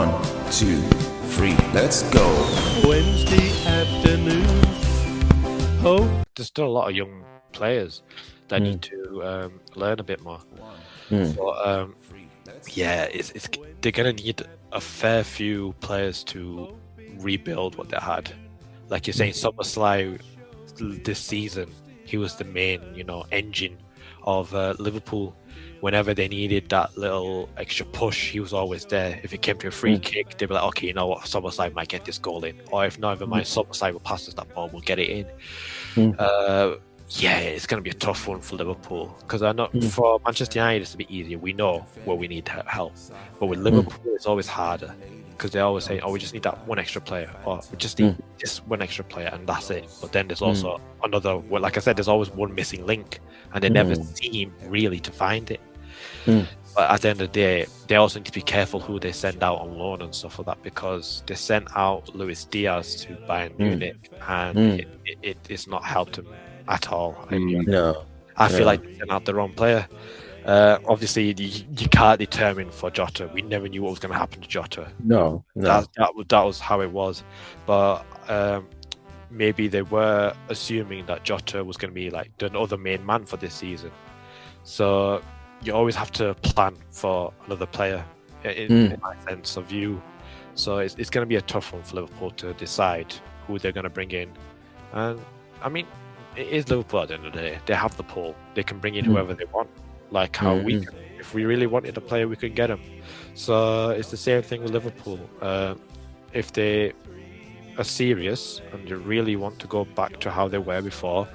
1, 2, 3, let's go. Wednesday afternoon. Oh, there's still a lot of young players that need to learn a bit more. So, yeah, they're going to need a fair few players to rebuild what they had. Like you're saying, Szoboszlai this season, he was the main, engine of Liverpool. Whenever they needed that little extra push, he was always there. If it came to a free kick, they'd be like, okay, you know what, Szoboszlai might get this goal in. Or if not, never mind, Szoboszlai will pass us that ball, we'll get it in. Yeah, it's going to be a tough one for Liverpool. Because I know for Manchester United, it's a bit easier. We know where we need help. But with Liverpool, it's always harder. Because they always say, we just need that one extra player. Or we just need this one extra player, and that's it. But then there's also another, like I said, there's always one missing link. And they never seem really to find it. But at the end of the day, they also need to be careful who they send out on loan and stuff like that, because they sent out Luis Diaz to Bayern Munich, and it's not helped him at all. I feel like they sent out the wrong player. Obviously, you can't determine for Jota. We never knew what was going to happen to Jota. No. That was how it was. But maybe they were assuming that Jota was going to be like the other main man for this season. So you always have to plan for another player in my sense of view. So it's going to be a tough one for Liverpool to decide who they're going to bring in. And I mean, it is Liverpool at the end of the day. They have the pull. They can bring in whoever they want. Like how we can. If we really wanted a player, we could get him. So it's the same thing with Liverpool. If they are serious and they really want to go back to how they were before,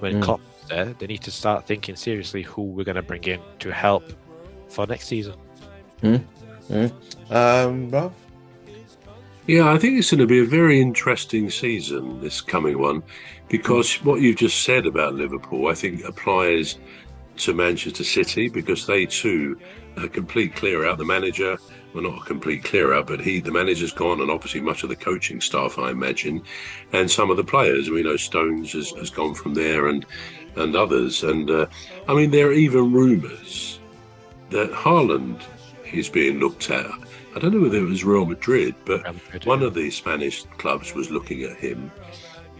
when Klopp was there, they need to start thinking seriously who we're going to bring in to help for next season. Rob? yeah, I think it's going to be a very interesting season, this coming one, because what you've just said about Liverpool, I think applies to Manchester City, because they too are a complete clear out. The manager, well, not a complete clear out, but the manager's gone, and obviously much of the coaching staff, I imagine, and some of the players. We know Stones has gone from there, and others. And I mean, there are even rumours that Haaland is being looked at. I don't know whether it was Real Madrid, but one of the Spanish clubs was looking at him,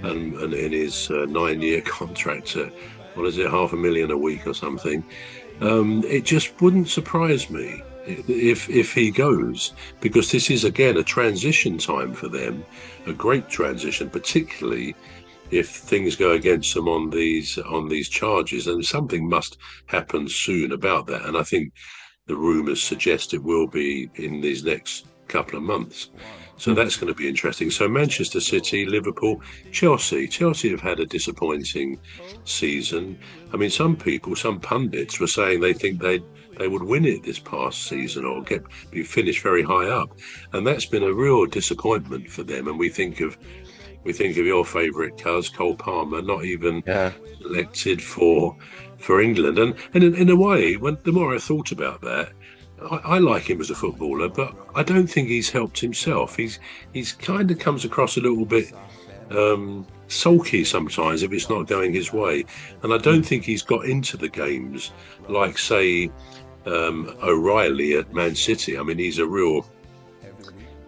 and in his 9-year contract, what is it, $500,000 a week or something. It just wouldn't surprise me if he goes, because this is again a transition time for them, a great transition, particularly if things go against them on these charges, and something must happen soon about that. And I think the rumours suggest it will be in these next couple of months. So that's going to be interesting. So Manchester City, Liverpool, Chelsea have had a disappointing season. I mean, some pundits were saying they think they would win it this past season or be finished very high up, and that's been a real disappointment for them. And we think of your favourite Cole Palmer, not even selected for England. And in a way, the more I thought about that, I like him as a footballer, but I don't think he's helped himself. He's kind of comes across a little bit sulky sometimes if it's not going his way. And I don't think he's got into the games like, say, O'Reilly at Man City. I mean, he's a real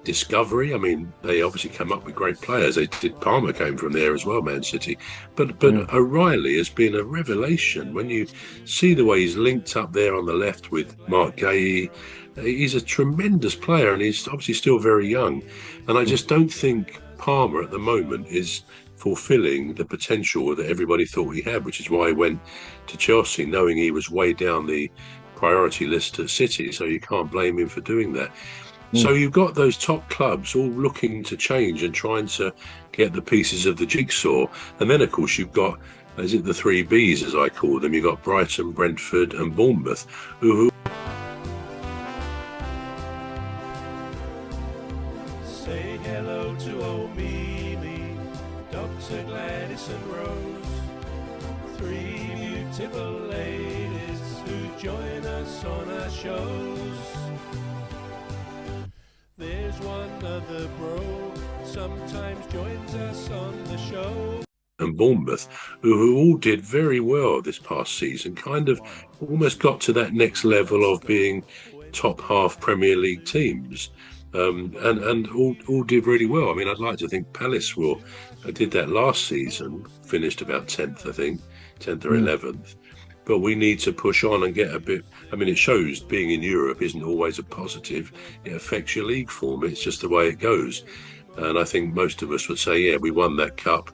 discovery. I mean, they obviously come up with great players. Palmer came from there as well, Man City. But O'Reilly has been a revelation. When you see the way he's linked up there on the left with Mark Gay, he's a tremendous player, and he's obviously still very young. And I just don't think Palmer at the moment is fulfilling the potential that everybody thought he had, which is why he went to Chelsea, knowing he was way down the priority list at City. So you can't blame him for doing that. So you've got those top clubs all looking to change and trying to get the pieces of the jigsaw. And then, of course, you've got, is it the 3 Bs, as I call them? You've got Brighton, Brentford and Bournemouth, who say hello to O'Mealy, Dr. Gladys and Rose, 3 beautiful ladies who join us on our shows. There's one other bro, sometimes joins us on the show. And Bournemouth, who all did very well this past season, kind of almost got to that next level of being top half Premier League teams. and all did really well. I mean, I'd like to think Palace did that last season, finished about 10th, I think, 10th or 11th. But we need to push on and get a bit. I mean, it shows being in Europe isn't always a positive. It affects your league form. It's just the way it goes. And I think most of us would say, yeah, we won that cup.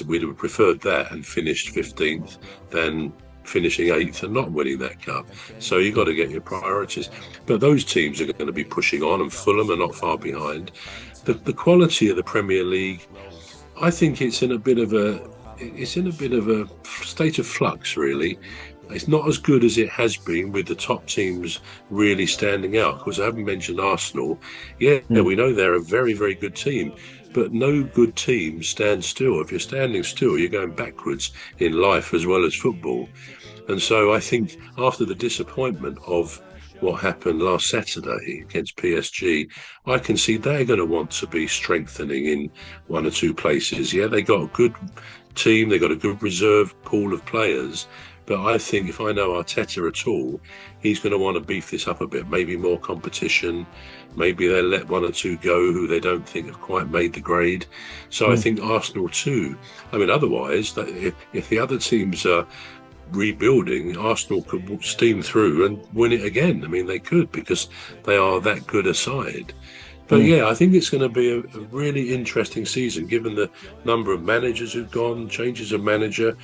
We'd have preferred that and finished 15th than finishing 8th and not winning that cup. So you've got to get your priorities. But those teams are going to be pushing on, and Fulham are not far behind. The quality of the Premier League, I think it's in a bit of a state of flux, really. It's not as good as it has been, with the top teams really standing out. Because I haven't mentioned Arsenal. Yeah, we know they're a very, very good team, but no good team stands still. If you're standing still, you're going backwards in life as well as football. And so I think after the disappointment of what happened last Saturday against PSG, I can see they're going to want to be strengthening in one or two places. Yeah, they got a good team, they got a good reserve pool of players, but I think if I know Arteta at all, he's going to want to beef this up a bit, maybe more competition, maybe they'll let one or two go who they don't think have quite made the grade. So I think Arsenal too. I mean, otherwise, if the other teams are rebuilding, Arsenal could steam through and win it again. I mean, they could, because they are that good a side. But yeah, I think it's going to be a really interesting season, given the number of managers who've gone, changes of manager,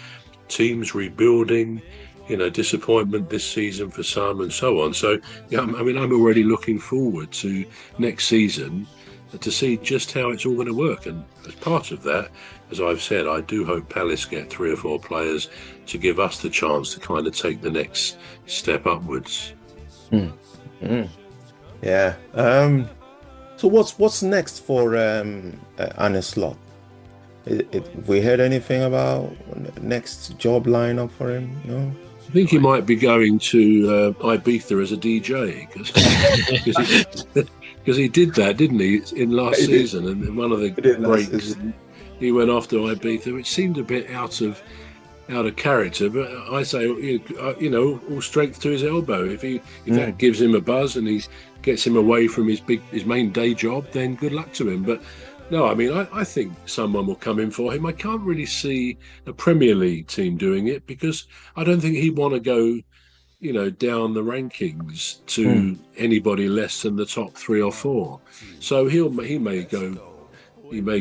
teams rebuilding, disappointment this season for some and so on. So, yeah, I mean, I'm already looking forward to next season to see just how it's all going to work. And as part of that, as I've said, I do hope Palace get 3 or 4 players to give us the chance to kind of take the next step upwards. Yeah. So what's next for Arne Slot? We heard anything about next job lineup for him? No. I think he might be going to Ibiza as a DJ, because he did that, didn't he, in last season? And in one of the breaks, he went off to Ibiza, which seemed a bit out of character. But I say, all strength to his elbow. If that gives him a buzz and he gets him away from his main day job, then good luck to him. But no, I mean, I think someone will come in for him. I can't really see a Premier League team doing it, because I don't think he'd want to go, down the rankings to anybody less than the top 3 or 4. So he may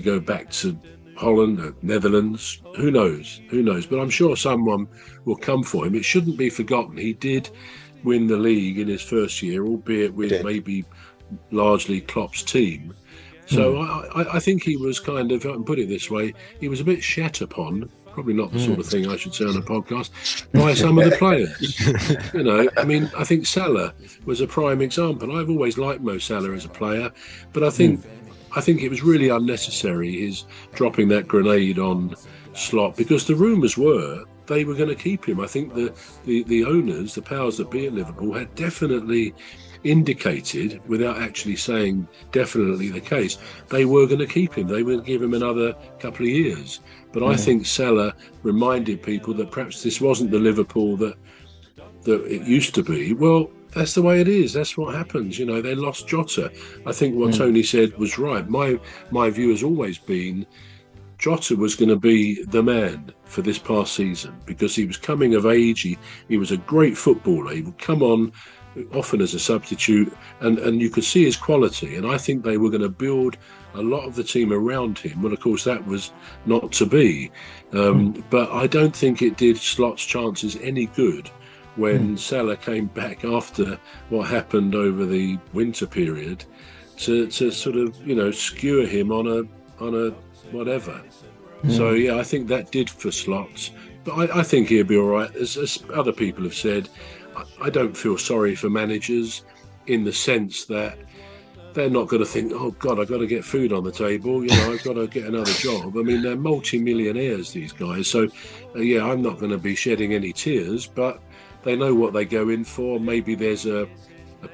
go back to Holland, or Netherlands. Who knows? But I'm sure someone will come for him. It shouldn't be forgotten. He did win the league in his first year, albeit with maybe largely Klopp's team. So I think he was kind of, if I can put it this way, he was a bit shat upon, probably not the sort of thing I should say on a podcast, by some of the players. I mean, I think Salah was a prime example. I've always liked Mo Salah as a player, but I think it was really unnecessary, his dropping that grenade on Slot, because the rumours were they were going to keep him. I think the owners, the powers that be at Liverpool, had definitely indicated, without actually saying definitely the case, they were going to keep him. They were going to give him another couple of years. But I think Salah reminded people that perhaps this wasn't the Liverpool that it used to be. Well, that's the way it is. That's what happens. They lost Jota. I think what Tony said was right. My view has always been Jota was going to be the man for this past season, because he was coming of age. He was a great footballer. He would come on often as a substitute, and you could see his quality. And I think they were going to build a lot of the team around him. Well, of course, that was not to be. But I don't think it did Slot's chances any good when Salah came back after what happened over the winter period to sort of, skewer him on a whatever. So, yeah, I think that did for Slot. But I think he'll be all right. As other people have said, I don't feel sorry for managers, in the sense that they're not going to think, oh, God, I've got to get food on the table. I've got to get another job. I mean, they're multi-millionaires, these guys. So, yeah, I'm not going to be shedding any tears, but they know what they go in for. Maybe there's a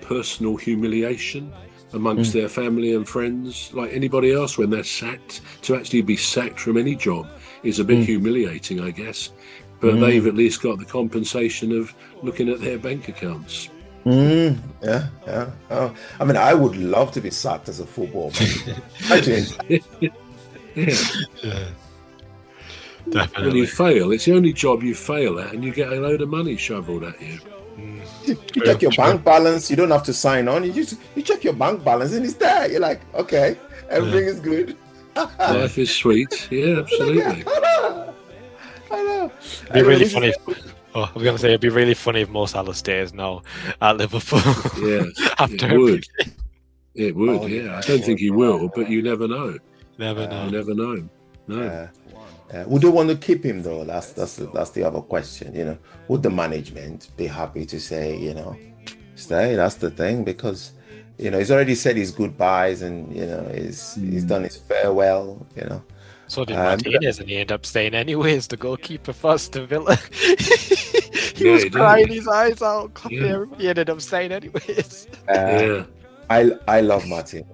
personal humiliation amongst their family and friends, like anybody else when they're sacked. To actually be sacked from any job is a bit humiliating, I guess. But they've at least got the compensation of looking at their bank accounts. Yeah, yeah. Oh, I mean, I would love to be sacked as a football manager. Imagine. Yeah. Definitely. When you fail, it's the only job you fail at, and you get a load of money shoveled at you. You check your bank balance. You don't have to sign on. You check your bank balance, and it's there. You're like, okay, everything is good. Life is sweet. Yeah, absolutely. I know. It'd be really funny. I was going to say it'd be really funny if Mo Salah stays now at Liverpool. Yeah, After it would. everything. It would. Oh, I don't think he will, but you never know. Never know. You never know. No. Would they want to keep him though? That's the other question. You know, would the management be happy to say, you know, stay? That's the thing, because you know he's already said his goodbyes, and you know he's done his farewell. You know. So did Martinez, and he ended up staying anyways. The goalkeeper for Aston Villa. he was crying his eyes out. He ended up staying anyways. I love Martin.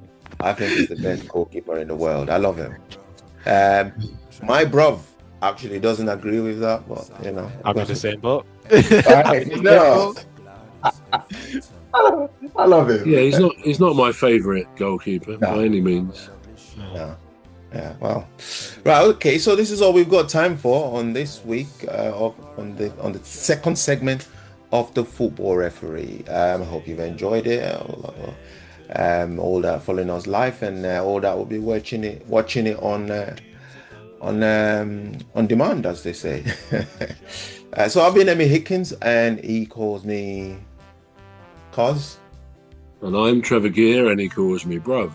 I think he's the best goalkeeper in the world. I love him. My bruv actually doesn't agree with that, but you know, I'm in the same boat. No. I love him. Yeah, he's not my favourite goalkeeper by any means. No. Yeah, well, right, okay. So this is all we've got time for on this week on the second segment of the Football Referee. I hope you've enjoyed it. All that following us live, and all that will be watching it on demand, as they say. So I've been Emmy Hikins, and he calls me Cos. And I'm Trevor Gear, and he calls me bruv.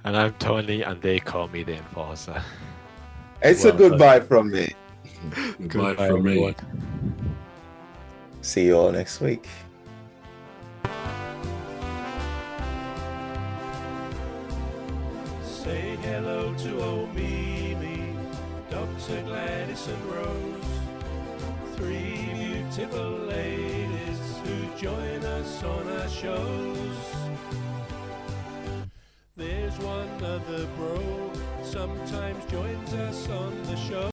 And I'm Tony, and they call me the Enforcer. It's a goodbye from me. Goodbye from me. See you all next week. Say hello to old Mimi, Dr. Gladys and Rose, three beautiful ladies who join us on our shows. There's one other bro, sometimes joins us on the show.